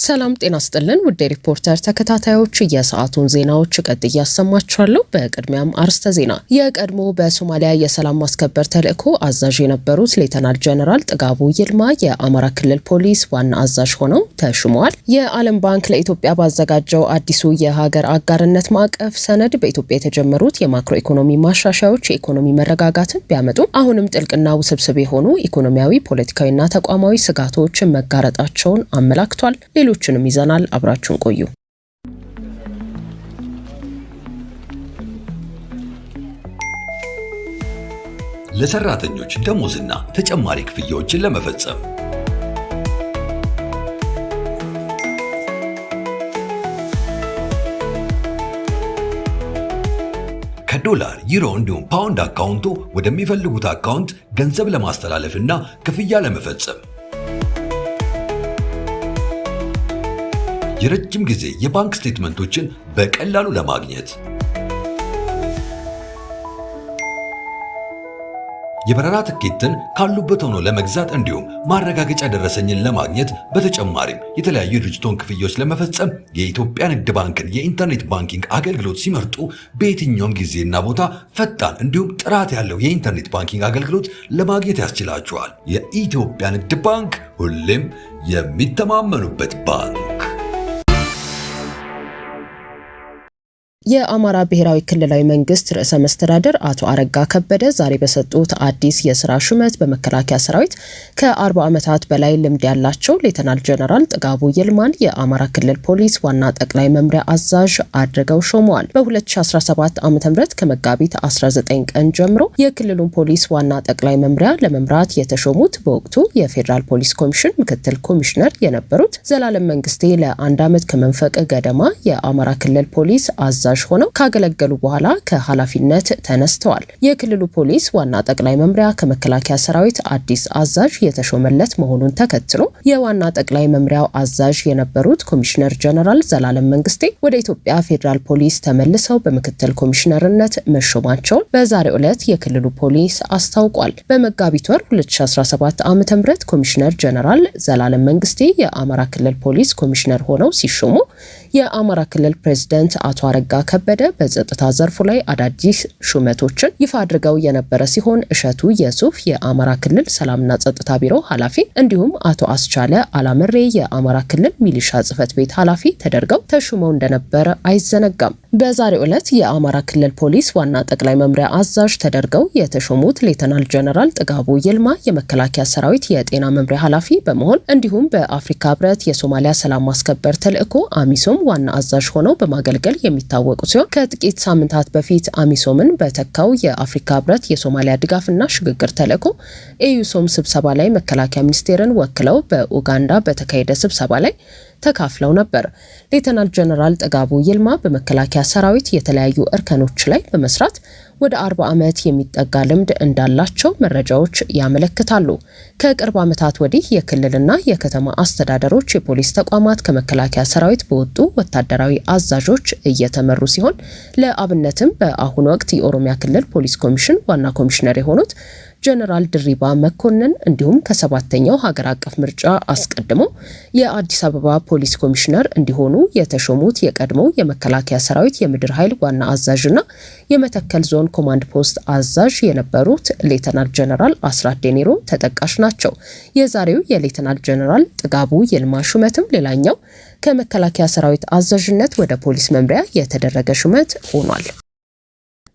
ሰላም ጤና ስጥልን ውድ ሪፖርተር ተከታታዮች የሰዓቱን ዜናዎች ቀጥዬ ያሰማችኋለሁ። በቅድሚያም አርዕስተ ዜና። የቀድሞ በሶማሊያ የሰላም ማስከበር ተልዕኮ አዛዥ የነበሩት ሌተናል ጀነራል ጥጋቡ ይልማ የአማራ ክልል ፖሊስ ዋና አዛዥ ሆነው ተሹመዋል። የዓለም ባንክ ለኢትዮጵያ ባዘጋጀው አዲሱ የሀገር አጋርነት ማዕቀፍ ሰነድ በኢትዮጵያ የተጀመሩት የማክሮ ኢኮኖሚ ማሻሻያዎች የኢኮኖሚ መረጋጋትን ቢያመጡም አሁንም ጥልቅና ውስብስብ የሆኑ ኢኮኖሚያዊ፣ ፖለቲካዊና ተቋማዊ ስጋቶች መጋረጣቸውን አመላክቷል። ሌሎችንም ይዘናል። አብራችሁን ቆዩ። ለሰራተኞች ደሞዝና ተጨማሪ ክፍያዎችን ለመፈጸም ከዶላር፣ ዩሮ እንዲሁም ፓውንድ አካውንቶ ወደሚፈልጉት አካውንት ገንዘብ ለማስተላለፍና ክፍያ ለመፈጸም የረጅም ጊዜ የባንክ ስቴትመንቶችን በቀላሉ ለማግኘት የበረራ ትኬትን ካሉበት ሆኖ ለመግዛት እንዲሁም ማረጋገጫ ደረሰኝን ለማግኘት በተጨማሪም የተለያዩ ድርጅቶች ክፍያዎች ለመፈጸም የኢትዮጵያ ንግድ ባንክን የኢንተርኔት ባንኪንግ አገልግሎት ሲመርጡ በየትኛውም ጊዜና ቦታ ፈጣን እንዲሁም ጥራት ያለው የኢንተርኔት ባንኪንግ አገልግሎት ለማግኘት ያስችላቸዋል። የኢትዮጵያ ንግድ ባንክ ሁሌም የሚተማመኑበት ባንክ። የአማራ ብሔራዊ ክልላዊ መንግስት ርዕሰ መስተዳድር አቶ አረጋ ከበደ ዛሬ በሰጡት አዲስ የስራ ሹመት በመከላከያ ሰራዊት ከ40 ዓመታት በላይ ልምድ ያላቸው ሌተናል ጀነራል ጥጋቡ ይልማን የአማራ ክልል ፖሊስ ዋና ጠቅላይ መምሪያ አዛዥ አድርገው ሾመዋል። በ2017 ዓ.ም ከመጋቢት 19 ቀን ጀምሮ የክልሉን ፖሊስ ዋና ጠቅላይ መምሪያ ለመምራት የተሾሙት በወቅቱ የፌዴራል ፖሊስ ኮሚሽን ምክትል ኮሚሽነር የነበሩት ዘላለም መንግስቴ ለአንድ ዓመት ከመንፈቅ ገደማ የአማራ ክልል ፖሊስ አዛዥ ሆነው ካገለገሉ በኋላ ከኃላፊነት ተነስተዋል። የክልሉ ፖሊስ ዋና ጠቅላይ መምሪያ ከመከላከያ ሰራዊት አዲስ አዛዥ የተሾመለት መሆኑን ተከትሎ የዋና ጠቅላይ መምሪያው አዛዥ የነበሩት ኮሚሽነር ጀነራል ዘላለም መንግስቴ ወደ ኢትዮጵያ ፌዴራል ፖሊስ ተመልሰው በምክትል ኮሚሽነርነት መሾማቸውን በዛሬው ዕለት የክልሉ ፖሊስ አስታውቋል። በመጋቢት ወር 2017 ዓ.ም ኮሚሽነር ጀነራል ዘላለም መንግስቴ የአማራ ክልል ፖሊስ ኮሚሽነር ሆነው ሲሾሙ የአማራ ክልል ፕሬዝዳንት አቶ አረጋ ከበደ በጸጥታ ዘርፉ ላይ አዳዲስ ሹመቶችን ይፋ አድርገው የነበረ ሲሆን እሸቱ የሱፍ የአማራ ክልል ሰላምና ጸጥታ ቢሮ ኃላፊ እንዲሁም አቶ አስቻለ አላመሬ የአማራ ክልል ሚሊሻ ጽህፈት ቤት ኃላፊ ተደርገው ተሹመው እንደነበረ አይዘነጋም። በዛሬው ዕለት የአማራ ክልል ፖሊስ ዋና ጠቅላይ መምሪያ አዛዥ ተደርገው የተሾሙት ሌተናል ጀነራል ጥጋቡ ይልማ የመከላከያ ሰራዊት የጤና መምሪያ ኃላፊ በመሆን እንዲሁም በአፍሪካ ህብረት የሶማሊያ ሰላም ማስከበር ተልዕኮ አሚሶም ዋና አዛዥ ሆነው በማገልገል የሚታወቁ ሲሆን ከጥቂት ሳምንታት በፊት አሚሶምን በተካው የአፍሪካ ህብረት የሶማሊያ ድጋፍና ሽግግር ተልዕኮ ኤዩሶም ስብሰባ ላይ መከላከያ ሚኒስቴርን ወክለው በኡጋንዳ በተካሄደ ስብሰባ ላይ ተካፍለው ነበር። ሌተናል ጀነራል ጥጋቡ ይልማ በመከላከያ ሰራዊት የተለያዩ እርከኖች ላይ በመስራት ወደ 40 ዓመት የሚጠጋ ልምድ እንዳላቸው መረጃዎች ያመለክታሉ። ከቅርብ ዓመታት ወዲህ የክልልና የከተማ አስተዳደሮች የፖሊስ ተቋማት ከመከላከያ ሰራዊት በወጡ ወታደራዊ አዛዦች እየተመሩ ሲሆን ለአብነትም በአሁኑ ወቅት የኦሮሚያ ክልል ፖሊስ ኮሚሽን ዋና ኮሚሽነር የሆኑት ጀነራል ድሪባ መኮንን እንዲሁም ከ7ኛው ሀገር አቀፍ ምርጫ አስቀድሞ የአዲስ አበባ ፖሊስ ኮሚሽነር እንዲሆኑ የተሾሙት የቀድሞው የመከላከያ ሰራዊት የምድር ኃይል ዋና አዛዥና የመተከል ዞን ኮማንድ ፖስት አዛዥ የነበሩት ሌተናል ጀነራል አስራት ዴኔሮ ተጠቃሽ ናቸው። የዛሬው የሌተናል ጀነራል ጥጋቡ ይልማ ሹመትም ሌላኛው ከመከላከያ ሰራዊት አዛዥነት ወደ ፖሊስ መምሪያ የተደረገ ሹመት ሆኗል።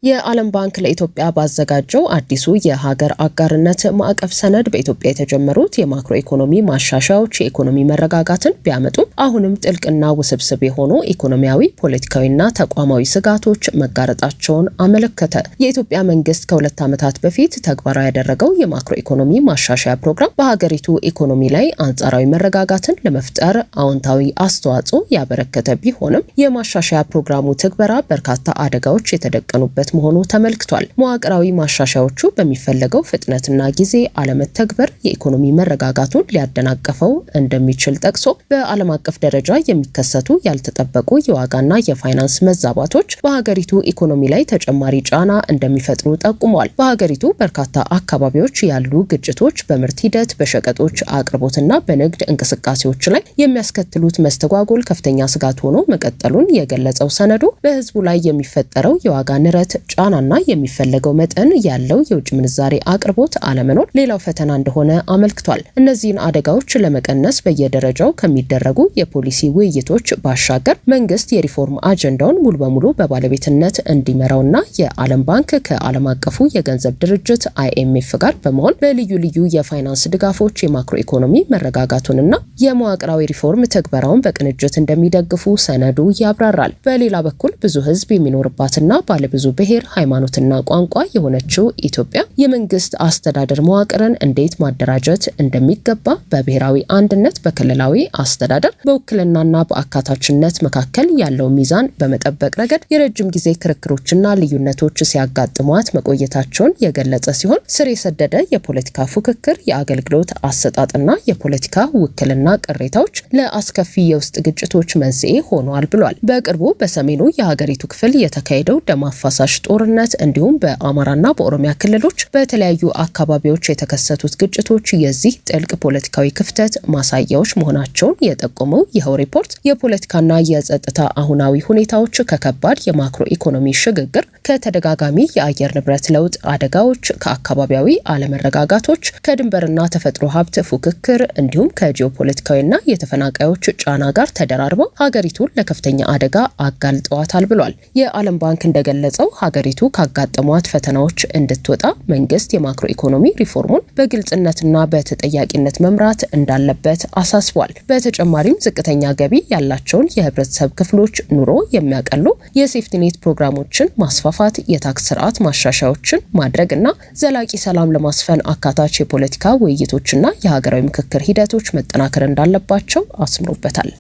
የዓለም ባንክ ለኢትዮጵያ ባዘጋጀው አዲሱ የሀገር አጋርነት ማዕቀፍ ሰነድ በኢትዮጵያ የተጀመሩት የማክሮ ኢኮኖሚ ማሻሻያዎች የኢኮኖሚ መረጋጋትን ቢያመጡም አሁንም ጥልቅና ውስብስብ የሆኑ ኢኮኖሚያዊ፣ ፖለቲካዊና ተቋማዊ ስጋቶች መጋረጣቸውን አመለከተ። የኢትዮጵያ መንግስት ከ2 ዓመታት በፊት ተግባራዊ ያደረገው የማክሮ ኢኮኖሚ ማሻሻያ ፕሮግራም በሀገሪቱ ኢኮኖሚ ላይ አንጻራዊ መረጋጋትን ለመፍጠር አዎንታዊ አስተዋጽኦ ያበረከተ ቢሆንም የማሻሻያ ፕሮግራሙ ትግበራ በርካታ አደጋዎች የተደቀኑበት የሚመለከት መሆኑ ተመልክቷል። መዋቅራዊ ማሻሻያዎቹ በሚፈለገው ፍጥነትና ጊዜ አለመተግበር የኢኮኖሚ መረጋጋቱን ሊያደናቀፈው እንደሚችል ጠቅሶ በዓለም አቀፍ ደረጃ የሚከሰቱ ያልተጠበቁ የዋጋና የፋይናንስ መዛባቶች በሀገሪቱ ኢኮኖሚ ላይ ተጨማሪ ጫና እንደሚፈጥሩ ጠቁመዋል። በሀገሪቱ በርካታ አካባቢዎች ያሉ ግጭቶች በምርት ሂደት፣ በሸቀጦች አቅርቦትና በንግድ እንቅስቃሴዎች ላይ የሚያስከትሉት መስተጓጎል ከፍተኛ ስጋት ሆኖ መቀጠሉን የገለጸው ሰነዱ በህዝቡ ላይ የሚፈጠረው የዋጋ ንረት ጫናና የሚፈለገው መጠን ያለው የውጭ ምንዛሬ አቅርቦት አለመኖር ሌላው ፈተና እንደሆነ አመልክቷል። እነዚህን አደጋዎች ለመቀነስ በየደረጃው ከሚደረጉ የፖሊሲ ውይይቶች ባሻገር መንግስት የሪፎርም አጀንዳውን ሙሉ በሙሉ በባለቤትነት እንዲመራውና የዓለም ባንክ ከዓለም አቀፉ የገንዘብ ድርጅት IMF ጋር በመሆን በልዩ ልዩ የፋይናንስ ድጋፎች የማክሮ ኢኮኖሚ መረጋጋቱንና የመዋቅራዊ ሪፎርም ተግበራውን በቅንጅት እንደሚደግፉ ሰነዱ ያብራራል። በሌላ በኩል ብዙ ህዝብ የሚኖርባትና ባለብዙ ብሔር፣ ሃይማኖትና ቋንቋ የሆነችው ኢትዮጵያ የመንግስት አስተዳደር መዋቅርን እንዴት ማደራጀት እንደሚገባ በብሔራዊ አንድነት፣ በክልላዊ አስተዳደር፣ በውክልናና በአካታችነት መካከል ያለው ሚዛን በመጠበቅ ረገድ የረጅም ጊዜ ክርክሮችና ልዩነቶች ሲያጋጥሟት መቆየታቸውን የገለጸ ሲሆን ስር የሰደደ የፖለቲካ ፉክክር፣ የአገልግሎት አሰጣጥና የፖለቲካ ውክልና ቅሬታዎች ለአስከፊ የውስጥ ግጭቶች መንስኤ ሆነዋል ብሏል። በቅርቡ በሰሜኑ የሀገሪቱ ክፍል የተካሄደው ደም አፋሳሽ ጦርነት እንዲሁም በአማራና በኦሮሚያ ክልሎች በተለያዩ አካባቢዎች የተከሰቱት ግጭቶች የዚህ ጥልቅ ፖለቲካዊ ክፍተት ማሳያዎች መሆናቸውን የጠቆመው ይኸው ሪፖርት የፖለቲካና የጸጥታ አሁናዊ ሁኔታዎች ከከባድ የማክሮ ኢኮኖሚ ሽግግር፣ ከተደጋጋሚ የአየር ንብረት ለውጥ አደጋዎች፣ ከአካባቢያዊ አለመረጋጋቶች፣ ከድንበርና ተፈጥሮ ሀብት ፉክክር እንዲሁም ከጂኦፖለቲካዊና የተፈናቃዮች ጫና ጋር ተደራርበው ሀገሪቱን ለከፍተኛ አደጋ አጋልጠዋታል ብሏል። የዓለም ባንክ እንደገለጸው ሀገሪቱ ካጋጠሟት ፈተናዎች እንድትወጣ መንግስት የማክሮ ኢኮኖሚ ሪፎርሙን በግልጽነትና በተጠያቂነት መምራት እንዳለበት አሳስቧል። በተጨማሪም ዝቅተኛ ገቢ ያላቸውን የህብረተሰብ ክፍሎች ኑሮ የሚያቀሉ የሴፍቲኔት ፕሮግራሞችን ማስፋፋት፣ የታክስ ስርዓት ማሻሻያዎችን ማድረግና ዘላቂ ሰላም ለማስፈን አካታች የፖለቲካ ውይይቶችና የሀገራዊ ምክክር ሂደቶች መጠናከር እንዳለባቸው አስምሮበታል።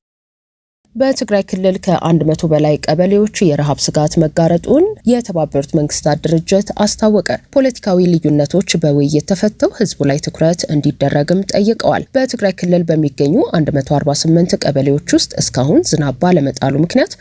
በትግራይ ክልል ከ100 በላይ ቀበሌዎች የረሃብ ስጋት መጋረጡን የተባበሩት መንግስታት ድርጅት አስታወቀ። ፖለቲካዊ ልዩነቶች በውይይት ተፈተው ህዝቡ ላይ ትኩረት እንዲደረግም ጠይቀዋል። በትግራይ ክልል በሚገኙ 148 ቀበሌዎች ውስጥ እስካሁን ዝናብ ባለመጣሉ ምክንያት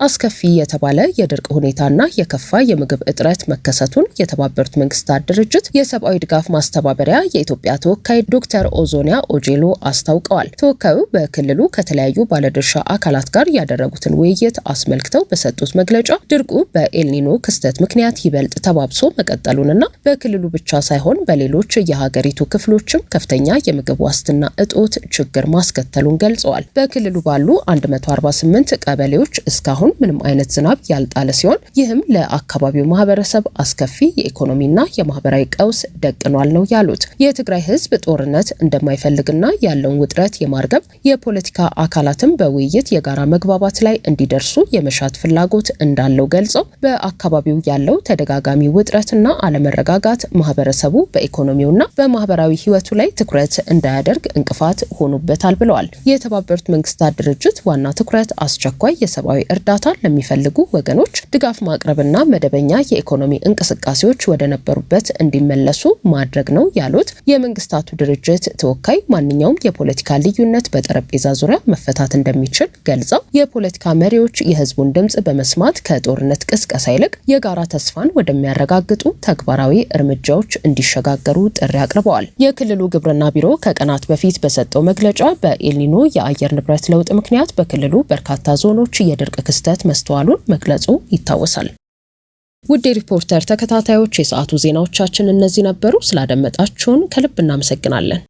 አስከፊ የተባለ የድርቅ ሁኔታና የከፋ የምግብ እጥረት መከሰቱን የተባበሩት መንግስታት ድርጅት የሰብአዊ ድጋፍ ማስተባበሪያ የኢትዮጵያ ተወካይ ዶክተር ኦዞኒያ ኦጄሎ አስታውቀዋል። ተወካዩ በክልሉ ከተለያዩ ባለድርሻ አካላት ጋር ያደረጉትን ውይይት አስመልክተው በሰጡት መግለጫ ድርቁ በኤልኒኖ ክስተት ምክንያት ይበልጥ ተባብሶ መቀጠሉንና በክልሉ ብቻ ሳይሆን በሌሎች የሀገሪቱ ክፍሎችም ከፍተኛ የምግብ ዋስትና እጦት ችግር ማስከተሉን ገልጸዋል። በክልሉ ባሉ 148 ቀበሌዎች እስካሁን ምንም አይነት ዝናብ ያልጣለ ሲሆን ይህም ለአካባቢው ማህበረሰብ አስከፊ የኢኮኖሚና የማህበራዊ ቀውስ ደቅኗል ነው ያሉት። የትግራይ ህዝብ ጦርነት እንደማይፈልግና ያለውን ውጥረት የማርገብ የፖለቲካ አካላትም በውይይት የጋራ መግባባት ላይ እንዲደርሱ የመሻት ፍላጎት እንዳለው ገልጸው በአካባቢው ያለው ተደጋጋሚ ውጥረትና አለመረጋጋት ማህበረሰቡ በኢኮኖሚውና በማህበራዊ ህይወቱ ላይ ትኩረት እንዳያደርግ እንቅፋት ሆኖበታል ብለዋል። የተባበሩት መንግስታት ድርጅት ዋና ትኩረት አስቸኳይ የሰብአዊ እርዳታ ለሚፈልጉ ወገኖች ድጋፍ ማቅረብና መደበኛ የኢኮኖሚ እንቅስቃሴዎች ወደ ነበሩበት እንዲመለሱ ማድረግ ነው ያሉት የመንግስታቱ ድርጅት ተወካይ ማንኛውም የፖለቲካ ልዩነት በጠረጴዛ ዙሪያ መፈታት እንደሚችል ገልጸው የፖለቲካ መሪዎች የህዝቡን ድምጽ በመስማት ከጦርነት ቅስቀሳ ይልቅ የጋራ ተስፋን ወደሚያረጋግጡ ተግባራዊ እርምጃዎች እንዲሸጋገሩ ጥሪ አቅርበዋል። የክልሉ ግብርና ቢሮ ከቀናት በፊት በሰጠው መግለጫ በኤልኒኖ የአየር ንብረት ለውጥ ምክንያት በክልሉ በርካታ ዞኖች የድርቅ ክስተት መስተዋሉን መግለጹ ይታወሳል። ውድ ሪፖርተር ተከታታዮች የሰዓቱ ዜናዎቻችን እነዚህ ነበሩ። ስላደመጣችሁን ከልብ እናመሰግናለን።